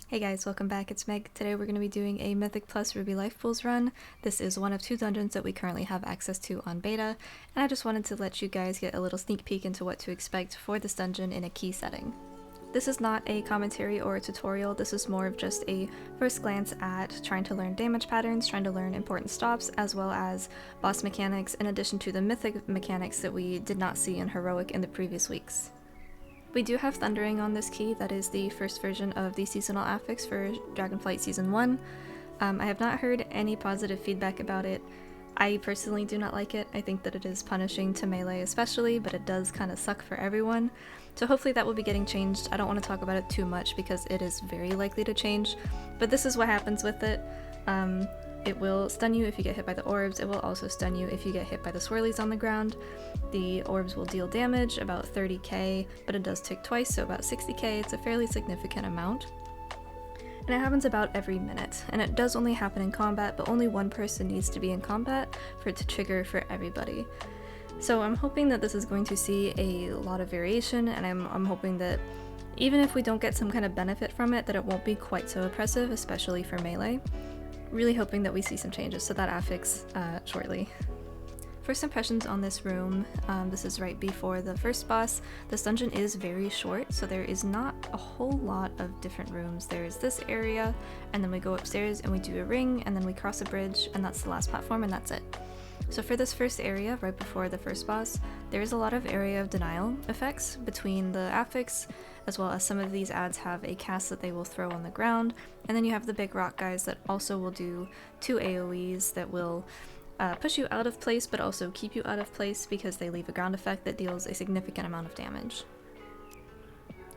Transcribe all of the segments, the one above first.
Hey guys, welcome back, it's Meg. Today we're going to be doing a Mythic Plus Ruby Life Pools run. This is one of 2 dungeons that we currently have access to on beta, and I just wanted to let you guys get a little sneak peek into what to expect for this dungeon in a key setting. This is not a commentary or a tutorial, this is more of just a first glance at trying to learn damage patterns, trying to learn important stops, as well as boss mechanics in addition to the mythic mechanics that we did not see in Heroic in the previous weeks. We do have Thundering on this key, that is the first version of the seasonal affix for Dragonflight Season 1. I have not heard any positive feedback about it. I personally do not like it. I think that it is punishing to melee especially, but it does kind of suck for everyone. So hopefully that will be getting changed. I don't want to talk about it too much because it is very likely to change, but this is what happens with it. It will stun you if you get hit by the orbs. It will also stun you if you get hit by the swirlies on the ground. The orbs will deal damage, about 30k, but it does tick twice, so about 60k. It's a fairly significant amount. And it happens about every minute, and it does only happen in combat, but only one person needs to be in combat for it to trigger for everybody. So I'm hoping that this is going to see a lot of variation, and I'm hoping that even if we don't get some kind of benefit from it, that it won't be quite so oppressive, especially for melee. Really hoping that we see some changes to that affix shortly. First impressions on this room, this is right before the first boss. This dungeon is very short, so there is not a whole lot of different rooms. There is this area, and then we go upstairs and we do a ring, and then we cross a bridge, and that's the last platform, and that's it. So for this first area, right before the first boss, there is a lot of area of denial effects between the affix, as well as some of these ads have a cast that they will throw on the ground, and then you have the big rock guys that also will do 2 AoEs that will push you out of place, but also keep you out of place because they leave a ground effect that deals a significant amount of damage.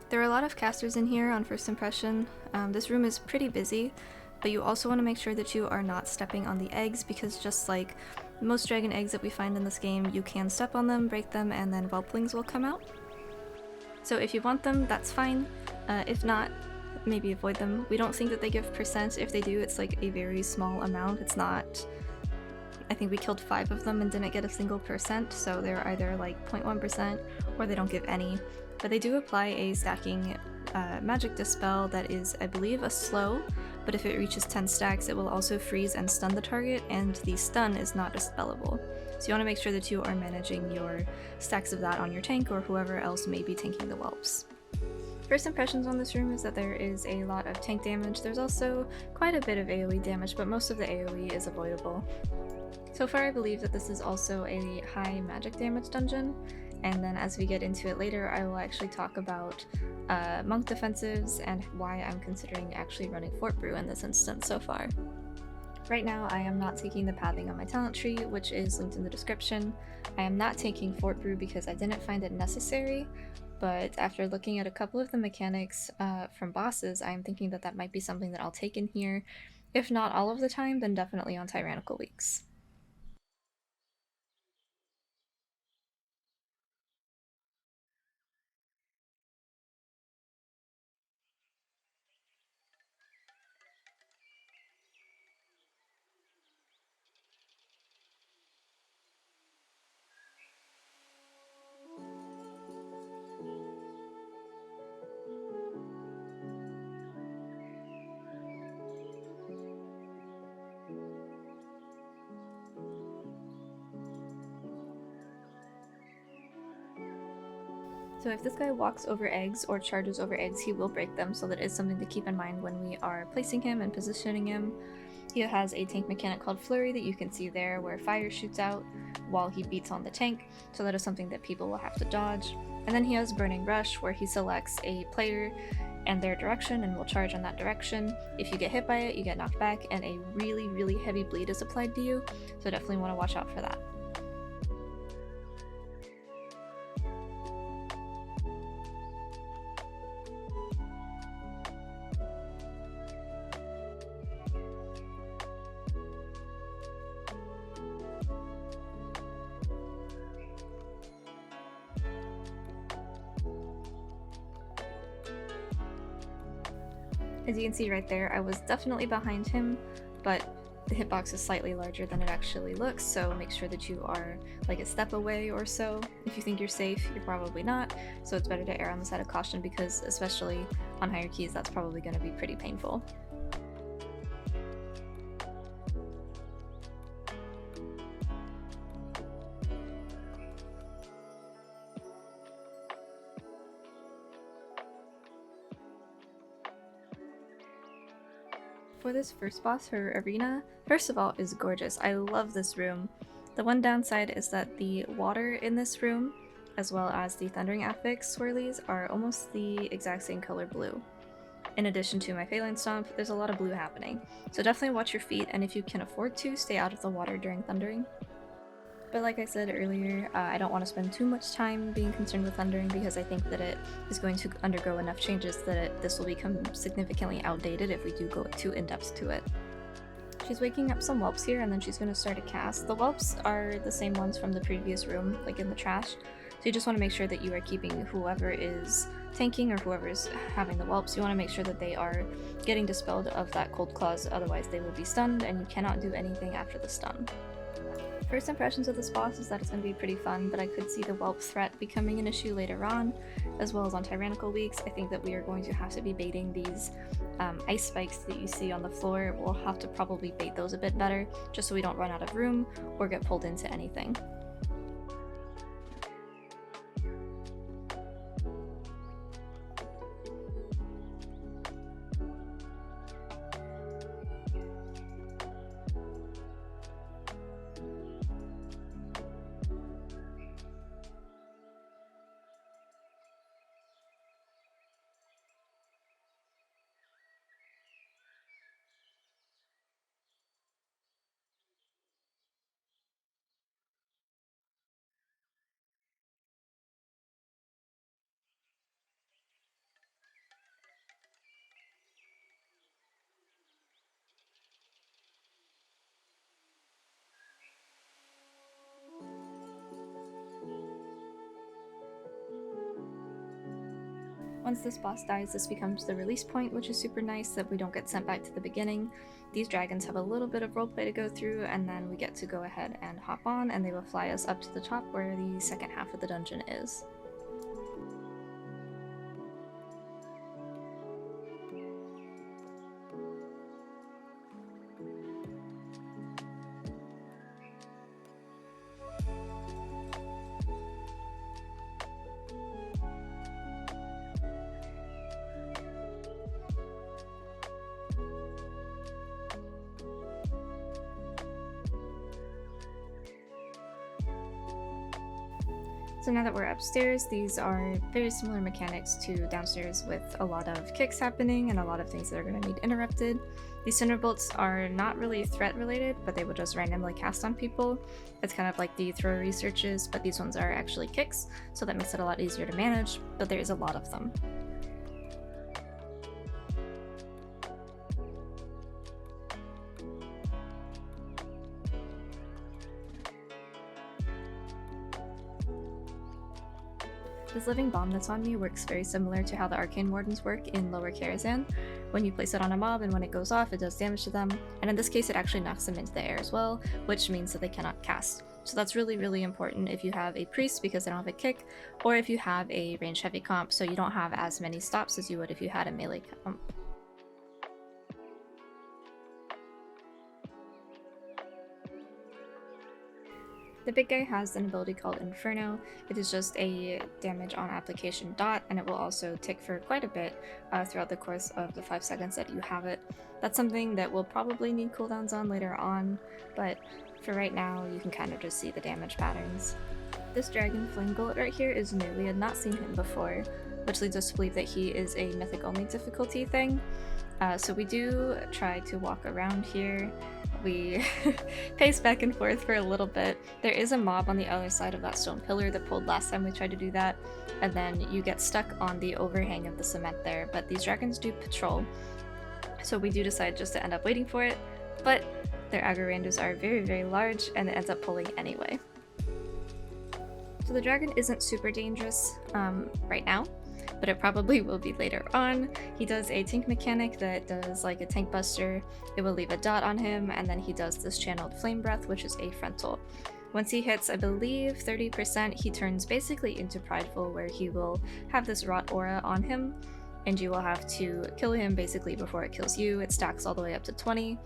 There are a lot of casters in here on first impression. This room is pretty busy, but you also want to make sure that you are not stepping on the eggs, because just like most dragon eggs that we find in this game, you can step on them, break them, and then whelplings will come out. So if you want them, that's fine. If not, maybe avoid them. We don't think that they give percent. If they do, it's like a very small amount. It's not... I think we killed 5 of them and didn't get a single percent, so they're either like 0.1% or they don't give any. But they do apply a stacking magic dispel that is, I believe, a slow, but if it reaches 10 stacks it will also freeze and stun the target, and the stun is not dispellable. So you want to make sure that you are managing your stacks of that on your tank or whoever else may be tanking the whelps. First impressions on this room is that there is a lot of tank damage. There's also quite a bit of AoE damage, but most of the AoE is avoidable. So far I believe that this is also a high magic damage dungeon, and then as we get into it later I will actually talk about monk defensives and why I'm considering actually running Fort Brew in this instance so far. Right now I am not taking the pathing on my talent tree, which is linked in the description. I am not taking Fort Brew because I didn't find it necessary, but after looking at a couple of the mechanics from bosses, I am thinking that that might be something that I'll take in here. If not all of the time, then definitely on tyrannical weeks. So if this guy walks over eggs or charges over eggs, he will break them, so that is something to keep in mind when we are placing him and positioning him. He has a tank mechanic called Flurry that you can see there, where fire shoots out while he beats on the tank, so that is something that people will have to dodge. And then he has Burning Rush, where he selects a player and their direction and will charge in that direction. If you get hit by it, you get knocked back, and a really, really heavy bleed is applied to you, so definitely want to watch out for that. As you can see right there, I was definitely behind him, but the hitbox is slightly larger than it actually looks, so make sure that you are like a step away or so. If you think you're safe, you're probably not, so it's better to err on the side of caution because especially on higher keys, that's probably going to be pretty painful. For this first boss, her arena, first of all, is gorgeous. I love this room. The one downside is that the water in this room, as well as the Thundering Affix swirlies, are almost the exact same color blue. In addition to my Phalanx Stomp, there's a lot of blue happening. So definitely watch your feet, and if you can afford to, stay out of the water during thundering. But like I said earlier, I don't want to spend too much time being concerned with thundering because I think that it is going to undergo enough changes that this will become significantly outdated if we do go too in-depth to it. She's waking up some whelps here and then she's going to start a cast. The whelps are the same ones from the previous room, like in the trash. So you just want to make sure that you are keeping whoever is tanking or whoever is having the whelps, you want to make sure that they are getting dispelled of that cold claws, otherwise they will be stunned and you cannot do anything after the stun. First impressions of this boss is that it's going to be pretty fun, but I could see the whelp threat becoming an issue later on, as well as on tyrannical weeks. I think that we are going to have to be baiting these ice spikes that you see on the floor. We'll have to probably bait those a bit better, just so we don't run out of room or get pulled into anything. Once this boss dies, this becomes the release point, which is super nice that we don't get sent back to the beginning. These dragons have a little bit of roleplay to go through, and then we get to go ahead and hop on, and they will fly us up to the top where the second half of the dungeon is. So now that we're upstairs, these are very similar mechanics to downstairs with a lot of kicks happening and a lot of things that are going to need interrupted. These Cinderbolts are not really threat related, but they will just randomly cast on people. It's kind of like the throw researches, but these ones are actually kicks, so that makes it a lot easier to manage, but there is a lot of them. This living bomb that's on me works very similar to how the arcane wardens work in Lower Karazhan. When you place it on a mob and when it goes off, it does damage to them, and in this case it actually knocks them into the air as well, which means that they cannot cast. So that's really, really important if you have a priest because they don't have a kick, or if you have a range heavy comp so you don't have as many stops as you would if you had a melee comp. The big guy has an ability called Inferno. It is just a damage on application dot, and it will also tick for quite a bit throughout the course of the 5 seconds that you have it. That's something that we'll probably need cooldowns on later on, but for right now you can kind of just see the damage patterns. This Dragon Flame Gullet right here is new. We had not seen him before, which leads us to believe that he is a mythic only difficulty thing. So we do try to walk around here. We pace back and forth for a little bit. There is a mob on the other side of that stone pillar that pulled last time we tried to do that, and then you get stuck on the overhang of the cement there, but these dragons do patrol. So we do decide just to end up waiting for it, but their aggro ranges are very, very large, and it ends up pulling anyway. So the dragon isn't super dangerous right now. but it probably will be later on. He does a tank mechanic that does like a tank buster. It will leave a dot on him, and then he does this channeled flame breath, which is a frontal. Once he hits, I believe, 30%, he turns basically into Prideful, where he will have this rot aura on him, and you will have to kill him basically before it kills you. It stacks all the way up to 20,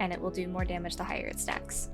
and it will do more damage the higher it stacks.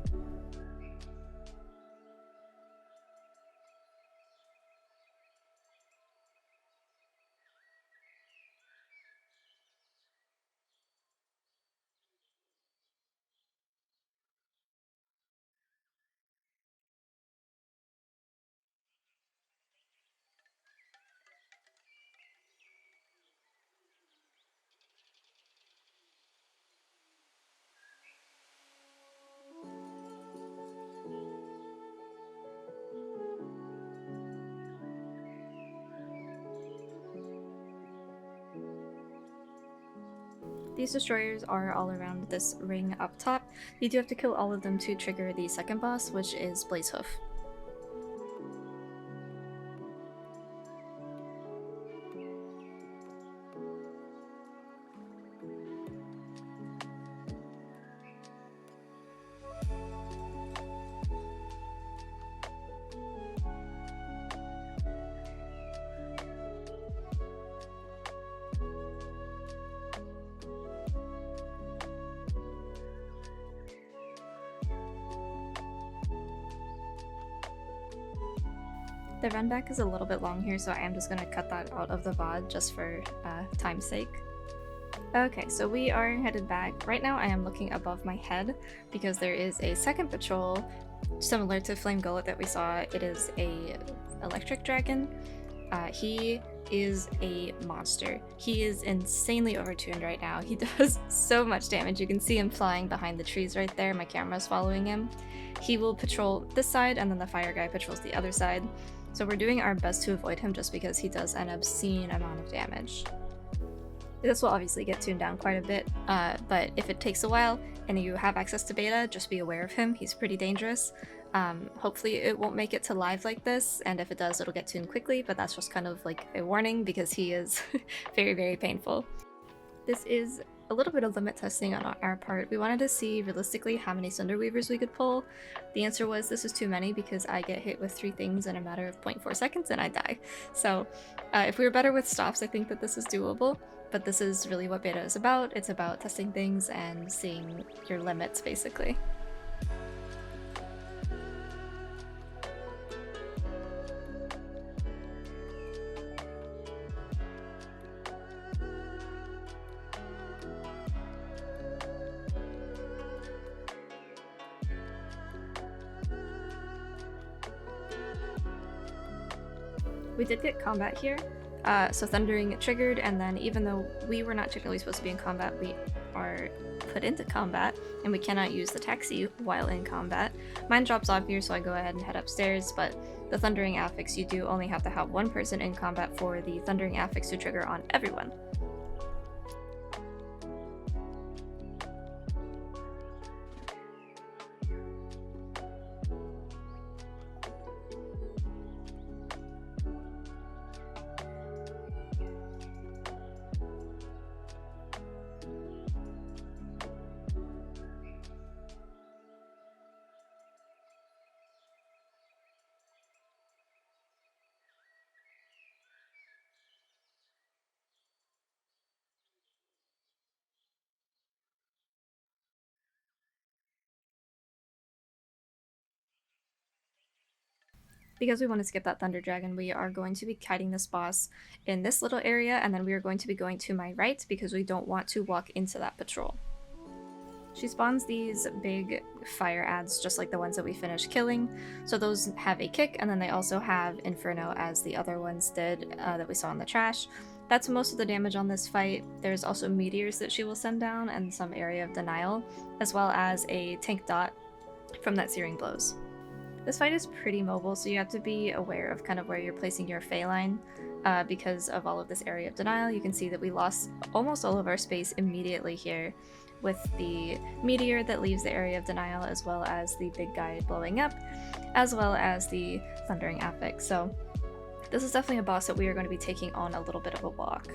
These destroyers are all around this ring up top. You do have to kill all of them to trigger the second boss, which is Blazehoof. The run back is a little bit long here, so I am just going to cut that out of the VOD just for time's sake. Okay, so we are headed back. Right now I am looking above my head because there is a second patrol similar to Flame Gullet that we saw. It is a electric dragon. He is a monster. He is insanely overtuned right now. He does so much damage. You can see him flying behind the trees right there. My camera's following him. He will patrol this side, and then the fire guy patrols the other side. So we're doing our best to avoid him just because he does an obscene amount of damage. This will obviously get tuned down quite a bit, but if it takes a while and you have access to beta, just be aware of him. He's pretty dangerous. Hopefully it won't make it to live like this, and if it does, it'll get tuned quickly, but that's just kind of like a warning because he is very, very painful. This is a little bit of limit testing on our part. We wanted to see realistically how many Cinderweavers we could pull. The answer was this is too many because I get hit with 3 things in a matter of 0.4 seconds and I die. So if we were better with stops, I think that this is doable, but this is really what beta is about. It's about testing things and seeing your limits, basically. We did get combat here, so Thundering triggered, and then even though we were not technically supposed to be in combat, we are put into combat, and we cannot use the taxi while in combat. Mine drops off here, so I go ahead and head upstairs, but the Thundering affix, you do only have to have one person in combat for the Thundering affix to trigger on everyone. Because we want to skip that Thunder Dragon, we are going to be kiting this boss in this little area, and then we are going to be going to my right because we don't want to walk into that patrol. She spawns these big fire ads just like the ones that we finished killing, so those have a kick, and then they also have Inferno as the other ones did that we saw in the trash. That's most of the damage on this fight. There's also meteors that she will send down and some area of denial, as well as a tank dot from that Searing Blows. This fight is pretty mobile, so you have to be aware of kind of where you're placing your Fey line because of all of this area of denial. You can see that we lost almost all of our space immediately here with the meteor that leaves the area of denial, as well as the big guy blowing up, as well as the Thundering affix. So this is definitely a boss that we are going to be taking on a little bit of a walk.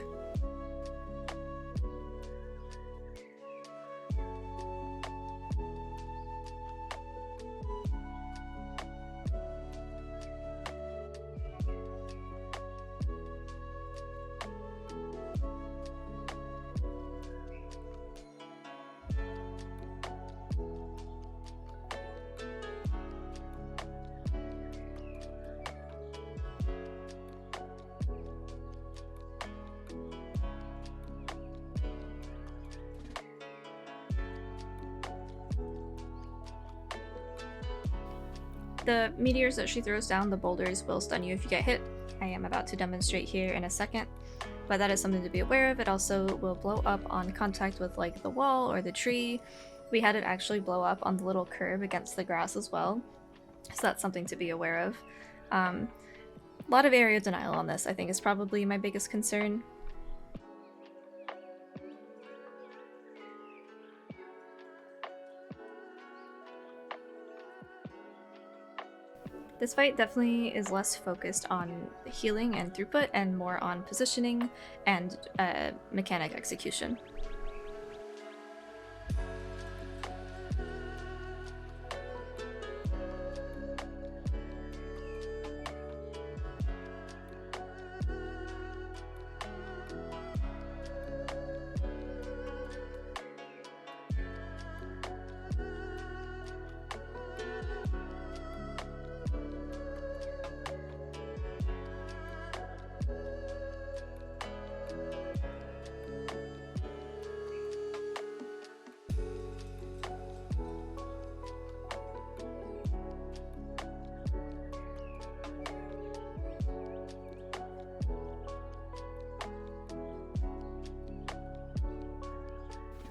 The meteors that she throws down, the boulders, will stun you if you get hit. I am about to demonstrate here in a second, but that is something to be aware of. It also will blow up on contact with like the wall or the tree. We had it actually blow up on the little curb against the grass as well, so that's something to be aware of. A lot of area denial on this, I think, is probably my biggest concern. This fight definitely is less focused on healing and throughput and more on positioning and mechanic execution.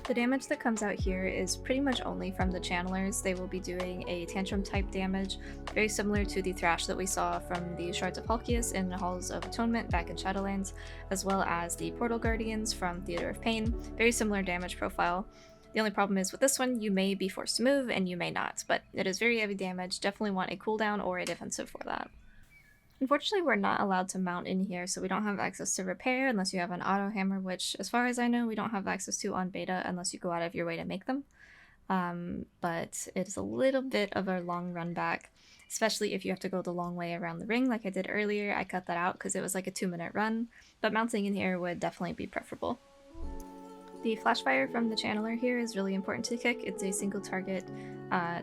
The damage that comes out here is pretty much only from the channelers. They will be doing a tantrum type damage, very similar to the thrash that we saw from the Shards of Halkias in the Halls of Atonement back in Shadowlands, as well as the Portal Guardians from Theater of Pain. Very similar damage profile. The only problem is with this one, you may be forced to move and you may not, but it is very heavy damage. Definitely want a cooldown or a defensive for that. Unfortunately, we're not allowed to mount in here, so we don't have access to repair unless you have an auto hammer, which, as far as I know, we don't have access to on beta unless you go out of your way to make them. But it's a little bit of a long run back, especially if you have to go the long way around the ring like I did earlier. I cut that out because it was like a 2-minute run, but mounting in here would definitely be preferable. The flash fire from the channeler here is really important to kick. It's a single target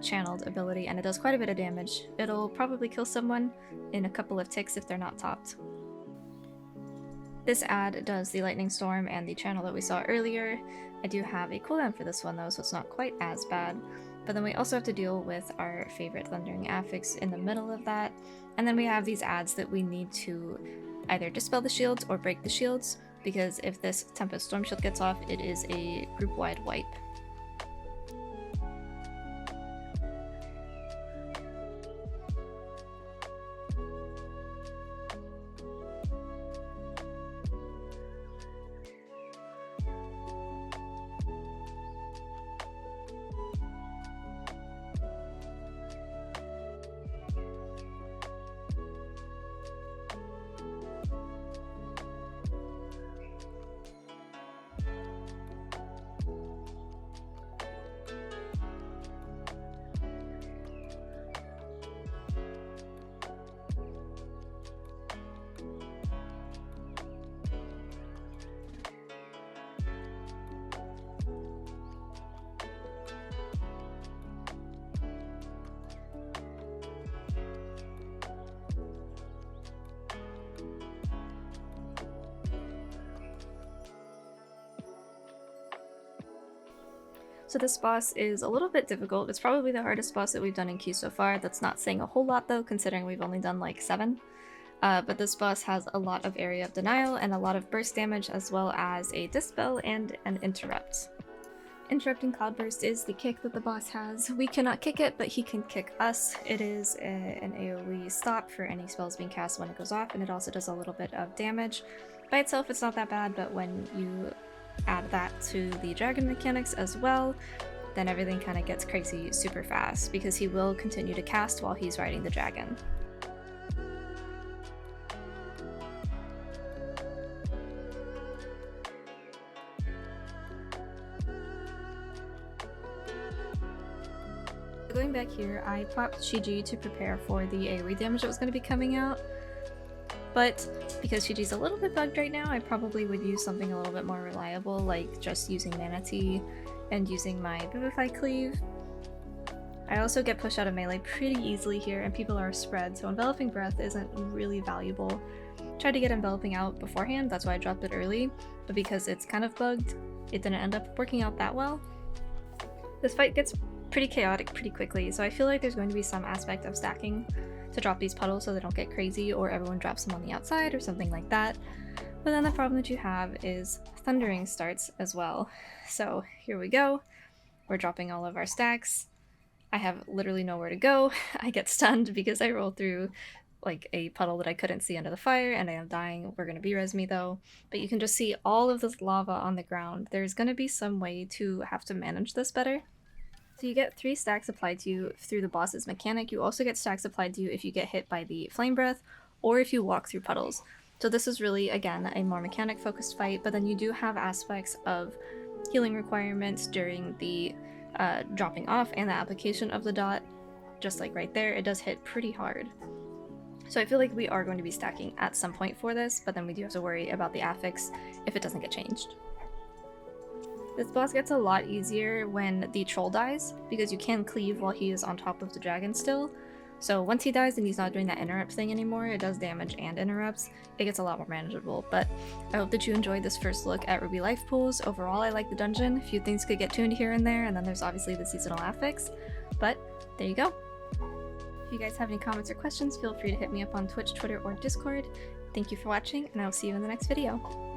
channeled ability, and it does quite a bit of damage. It'll probably kill someone in a couple of ticks if they're not topped. This ad does the lightning storm and the channel that we saw earlier. I do have a cooldown for this one though, so it's not quite as bad. But then we also have to deal with our favorite Thundering Affix in the middle of that. And then we have these ads that we need to either dispel the shields or break the shields, because if this Tempest Storm Shield gets off, it is a group-wide wipe. So this boss is a little bit difficult. It's probably the hardest boss that we've done in queue so far. That's not saying a whole lot though, considering we've only done like 7. But this boss has a lot of area of denial and a lot of burst damage, as well as a dispel and an interrupt. Interrupting Cloudburst is the kick that the boss has. We cannot kick it, but he can kick us. It is an AoE stop for any spells being cast when it goes off, and it also does a little bit of damage. By itself it's not that bad, but when you add that to the dragon mechanics as well, then everything kind of gets crazy super fast, because he will continue to cast while he's riding the dragon. Going back here, I popped Shiji to prepare for the AoE damage that was going to be coming out, but because Shiji's a little bit bugged right now, I probably would use something a little bit more reliable, like just using Mana Tea and using my Vivify Cleave. I also get pushed out of melee pretty easily here, and people are spread, so Enveloping Breath isn't really valuable. Tried to get Enveloping out beforehand, that's why I dropped it early, but because it's kind of bugged, it didn't end up working out that well. This fight gets pretty chaotic pretty quickly, so I feel like there's going to be some aspect of stacking to drop these puddles so they don't get crazy or everyone drops them on the outside or something like that. But then the problem that you have is thundering starts as well. So here we go. We're dropping all of our stacks. I have literally nowhere to go. I get stunned because I roll through like a puddle that I couldn't see under the fire and I am dying. We're going to be-res me though. But you can just see all of this lava on the ground. There's going to be some way to have to manage this better. So you get 3 stacks applied to you through the boss's mechanic. You also get stacks applied to you if you get hit by the flame breath or if you walk through puddles. So this is really, again, a more mechanic focused fight, but then you do have aspects of healing requirements during the dropping off and the application of the dot. Just like right there, it does hit pretty hard. So I feel like we are going to be stacking at some point for this, but then we do have to worry about the affix if it doesn't get changed. This boss gets a lot easier when the troll dies, because you can cleave while he is on top of the dragon still. So once he dies and he's not doing that interrupt thing anymore, it does damage and interrupts, it gets a lot more manageable. But I hope that you enjoyed this first look at Ruby life pools. Overall, I like the dungeon. A few things could get tuned here and there, and then there's obviously the seasonal affix. But there you go. If you guys have any comments or questions, feel free to hit me up on Twitch, Twitter, or Discord. Thank you for watching, and I will see you in the next video.